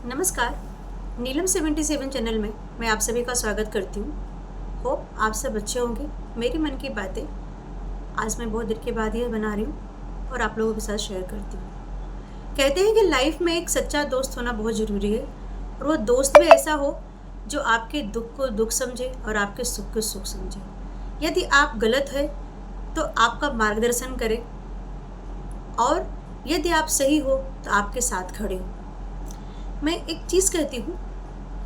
नमस्कार। नीलम 77 चैनल में मैं आप सभी का स्वागत करती हूँ। होप आप सब अच्छे होंगे। मेरी मन की बातें आज मैं बहुत देर के बाद ये बना रही हूँ और आप लोगों के साथ शेयर करती हूँ। कहते हैं कि लाइफ में एक सच्चा दोस्त होना बहुत ज़रूरी है और वो दोस्त भी ऐसा हो जो आपके दुख को दुख समझे और आपके सुख को सुख समझे। यदि आप गलत है तो आपका मार्गदर्शन करे और यदि आप सही हो तो आपके साथ खड़े हो। मैं एक चीज़ कहती हूँ,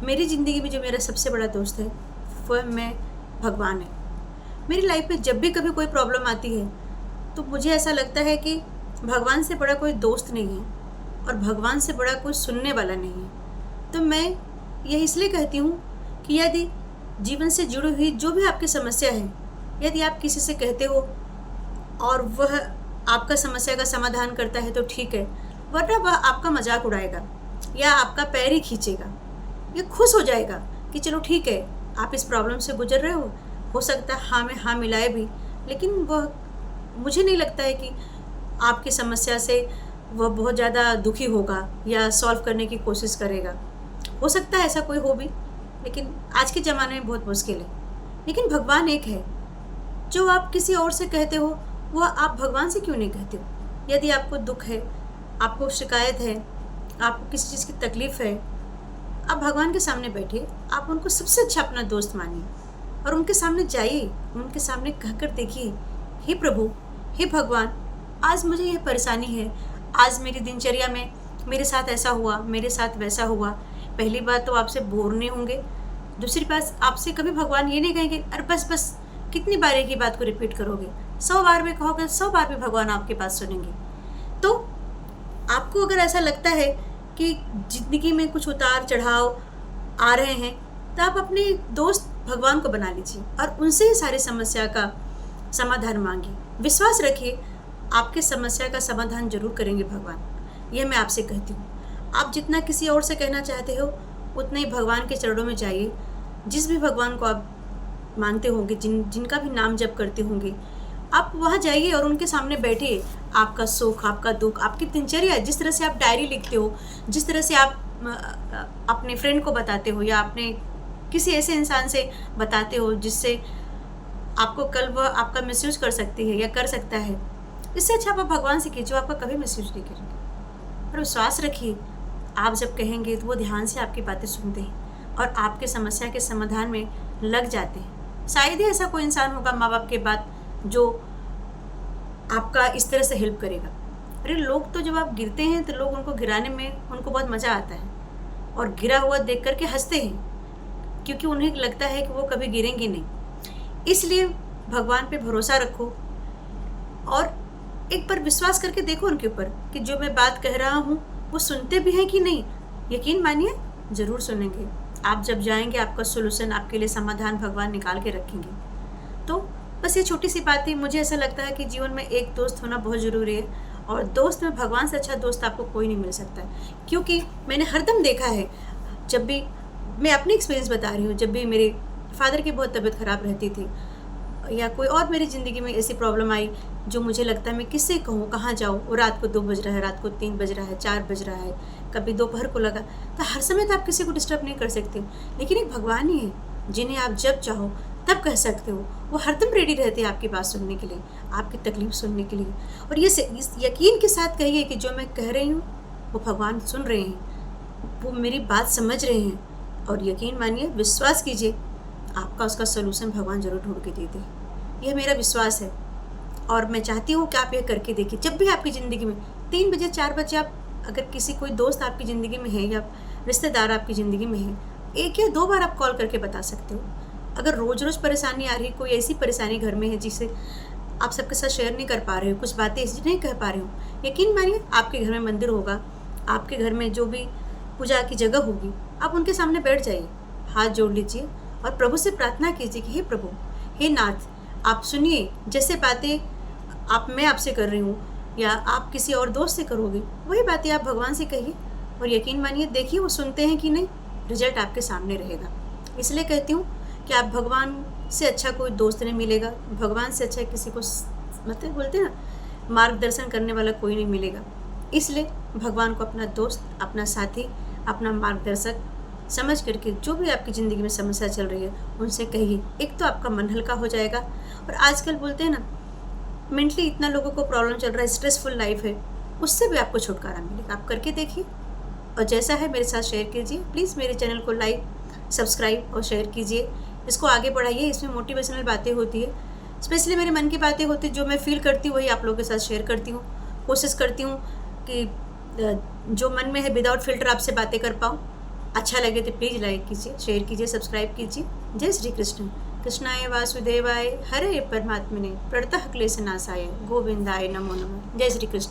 मेरी ज़िंदगी में जो मेरा सबसे बड़ा दोस्त है वह भगवान है। मेरी लाइफ में जब भी कभी कोई प्रॉब्लम आती है तो मुझे ऐसा लगता है कि भगवान से बड़ा कोई दोस्त नहीं है और भगवान से बड़ा कोई सुनने वाला नहीं है। तो मैं यह इसलिए कहती हूँ कि यदि जीवन से जुड़ी हुई जो भी आपकी समस्या है, यदि आप किसी से कहते हो और वह आपका समस्या का समाधान करता है तो ठीक है, वरना वह आपका मजाक उड़ाएगा या आपका पैर ही खींचेगा। ये खुश हो जाएगा कि चलो ठीक है, आप इस प्रॉब्लम से गुजर रहे हो सकता है हाँ में हाँ मिलाए भी, लेकिन वह मुझे नहीं लगता है कि आपकी समस्या से वह बहुत ज़्यादा दुखी होगा या सॉल्व करने की कोशिश करेगा। हो सकता है ऐसा कोई हो भी, लेकिन आज के ज़माने में बहुत मुश्किल है। लेकिन भगवान एक है। जो आप किसी और से कहते हो वह आप भगवान से क्यों नहीं कहते हो? यदि आपको दुख है, आपको शिकायत है, आपको किसी चीज़ की तकलीफ़ है, आप भगवान के सामने बैठिए, आप उनको सबसे अच्छा अपना दोस्त मानिए और उनके सामने जाइए, उनके सामने कहकर देखिए, हे प्रभु, हे भगवान, आज मुझे यह परेशानी है, आज मेरी दिनचर्या में मेरे साथ ऐसा हुआ, मेरे साथ वैसा हुआ। पहली बात तो आपसे बोर नहीं होंगे, दूसरी बात आपसे कभी भगवान ये नहीं कहेंगे अरे बस बस कितनी बार एक ही बात को रिपीट करोगे। 100 बार भी कहोगे, 100 बार भी भगवान आपकी बात सुनेंगे। तो आपको अगर ऐसा लगता है कि ज़िंदगी में कुछ उतार चढ़ाव आ रहे हैं तो आप अपने दोस्त भगवान को बना लीजिए और उनसे ही सारी समस्या का समाधान मांगिए। विश्वास रखिए, आपके समस्या का समाधान जरूर करेंगे भगवान। यह मैं आपसे कहती हूँ। आप जितना किसी और से कहना चाहते हो उतना ही भगवान के चरणों में जाइए। जिस भी भगवान को आप मानते होंगे, जिनका भी नाम जप करते होंगे, आप वहाँ जाइए और उनके सामने बैठिए। आपका सुख, आपका दुख, आपकी दिनचर्या, जिस तरह से आप डायरी लिखते हो, जिस तरह से आप अपने फ्रेंड को बताते हो या अपने किसी ऐसे इंसान से बताते हो जिससे आपको कल वह आपका मिसयूज कर सकती है या कर सकता है, इससे अच्छा आप भगवान से कीजिए, आपका कभी मिसयूज नहीं करेंगे। और विश्वास रखिए, आप जब कहेंगे तो वो ध्यान से आपकी बातें सुनते हैं और आपके समस्या के समाधान में लग जाते हैं। शायद ही ऐसा कोई इंसान होगा माँ बाप के बाद जो आपका इस तरह से हेल्प करेगा। अरे लोग तो जब आप गिरते हैं तो लोग उनको गिराने में उनको बहुत मज़ा आता है और गिरा हुआ देख करके हंसते हैं, क्योंकि उन्हें लगता है कि वो कभी गिरेंगे नहीं। इसलिए भगवान पे भरोसा रखो और एक बार विश्वास करके देखो उनके ऊपर कि जो मैं बात कह रहा हूँ वो सुनते भी हैं कि नहीं। यकीन मानिए ज़रूर सुनेंगे। आप जब जाएंगे आपका सोल्यूशन, आपके लिए समाधान भगवान निकाल के रखेंगे। तो बस ये छोटी सी बात थी। मुझे ऐसा लगता है कि जीवन में एक दोस्त होना बहुत ज़रूरी है और दोस्त में भगवान से अच्छा दोस्त आपको कोई नहीं मिल सकता है। क्योंकि मैंने हरदम देखा है, जब भी मैं अपनी एक्सपीरियंस बता रही हूँ, जब भी मेरे फादर की बहुत तबीयत ख़राब रहती थी या कोई और मेरी ज़िंदगी में ऐसी प्रॉब्लम आई जो मुझे लगता है मैं किससे कहूँ, कहाँ जाऊँ, और रात को 2 बज रहा है, रात को 3 बज रहा है, 4 बज रहा है, कभी दोपहर को लगा, तो हर समय तो आप किसी को डिस्टर्ब नहीं कर सकते। लेकिन एक भगवान ही है जिन्हें आप जब चाहो तब कह सकते हो। वो हरदम रेडी रहते हैं आपकी बात सुनने के लिए, आपकी तकलीफ सुनने के लिए। और ये इस यकीन के साथ कहिए कि जो मैं कह रही हूँ वो भगवान सुन रहे हैं, वो मेरी बात समझ रहे हैं। और यकीन मानिए, विश्वास कीजिए, आपका उसका सोल्यूशन भगवान जरूर ढूंढ के देते हैं। यह मेरा विश्वास है और मैं चाहती हूँ कि आप यह करके देखिए। जब भी आपकी ज़िंदगी में 3 बजे 4 बजे आप अगर किसी कोई दोस्त आपकी ज़िंदगी में है या रिश्तेदार आपकी ज़िंदगी में है, 1 या 2 बार आप कॉल करके बता सकते हो। अगर रोज़ रोज़ परेशानी आ रही है, कोई ऐसी परेशानी घर में है जिसे आप सबके साथ शेयर नहीं कर पा रहे हो, कुछ बातें ऐसी नहीं कह पा रहे हो, यकीन मानिए आपके घर में मंदिर होगा, आपके घर में जो भी पूजा की जगह होगी, आप उनके सामने बैठ जाइए, हाथ जोड़ लीजिए और प्रभु से प्रार्थना कीजिए कि हे प्रभु, हे नाथ, आप सुनिए। जैसे बातें मैं आपसे कर रही हूँ या आप किसी और दोस्त से करोगे, वही बातें आप भगवान से कहिए और यकीन मानिए, देखिए वो सुनते हैं कि नहीं, रिजल्ट आपके सामने रहेगा। इसलिए कहती हूँ कि आप भगवान से अच्छा कोई दोस्त नहीं मिलेगा, भगवान से अच्छा किसी को मतलब बोलते हैं ना, मार्गदर्शन करने वाला कोई नहीं मिलेगा। इसलिए भगवान को अपना दोस्त, अपना साथी अपना मार्गदर्शक समझ करके जो भी आपकी ज़िंदगी में समस्या चल रही है उनसे कहिए। एक तो आपका मन हल्का हो जाएगा, और आजकल बोलते हैं ना, मेंटली इतना लोगों को प्रॉब्लम चल रहा है, स्ट्रेसफुल लाइफ है, उससे भी आपको छुटकारा मिलेगा। आप करके देखिए, और जैसा है मेरे साथ शेयर कीजिए। प्लीज़ मेरे चैनल को लाइक, सब्सक्राइब और शेयर कीजिए, इसको आगे बढ़ाइए। इसमें मोटिवेशनल बातें होती है, स्पेशली मेरे मन की बातें होती है, जो मैं फील करती हूँ वही आप लोगों के साथ शेयर करती हूँ। कोशिश करती हूँ कि जो मन में है विदाउट फिल्टर आपसे बातें कर पाऊँ। अच्छा लगे तो प्लीज़ लाइक कीजिए, शेयर कीजिए, सब्सक्राइब कीजिए। जय श्री कृष्ण। कृष्णाय वासुदेवाय हरे परमात्मने प्रणतः क्लेशनाशाय गोविंदाय नमो नमः। जय श्री कृष्ण।